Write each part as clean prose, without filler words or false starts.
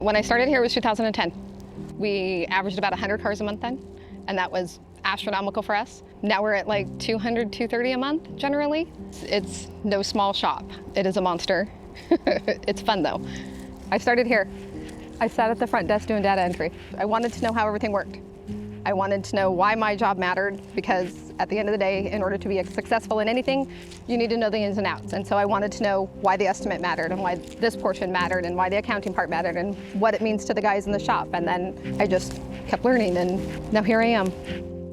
When I started here, it was 2010. We averaged about 100 cars a month then, and that was astronomical for us. Now we're at like 200, 230 a month generally. It's no small shop. It is a monster. It's fun though. I started here. I sat at the front desk doing data entry. I wanted to know how everything worked. I wanted to know why my job mattered, because at the end of the day, in order to be successful in anything, you need to know the ins and outs. And so I wanted to know why the estimate mattered and why this portion mattered and why the accounting part mattered and what it means to the guys in the shop. And then I just kept learning, and now here I am.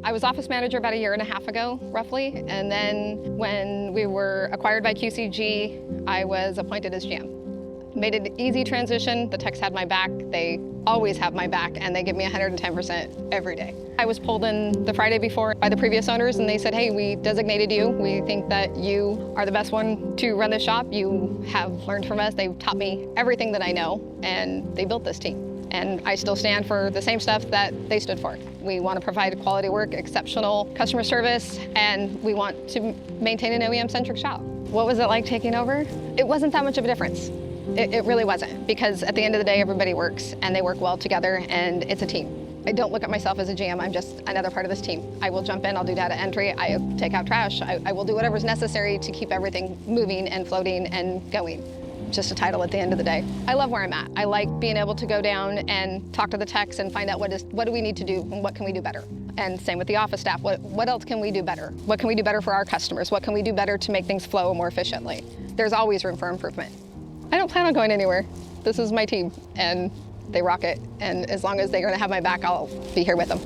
I was office manager about 1.5 years ago, roughly. And then when we were acquired by QCG, I was appointed as GM. Made it an easy transition. The techs had my back. They always have my back, and they give me 110% every day. I was pulled in the Friday before by the previous owners, and they said, hey, we designated you. We think that you are the best one to run the shop. You have learned from us. They've taught me everything that I know, and they built this team. And I still stand for the same stuff that they stood for. We want to provide quality work, exceptional customer service, and we want to maintain an OEM-centric shop. What was it like taking over? It wasn't that much of a difference. It really wasn't, because at the end of the day, everybody works and they work well together, and it's a team. I don't look at myself as a GM, I'm just another part of this team. I will jump in, I'll do data entry, I take out trash, I will do whatever's necessary to keep everything moving and floating and going. Just a title at the end of the day. I love where I'm at. I like being able to go down and talk to the techs and find out what do we need to do and what can we do better. And same with the office staff, what else can we do better? What can we do better for our customers? What can we do better to make things flow more efficiently? There's always room for improvement. I don't plan on going anywhere. This is my team, and they rock it. And as long as they're gonna have my back, I'll be here with them.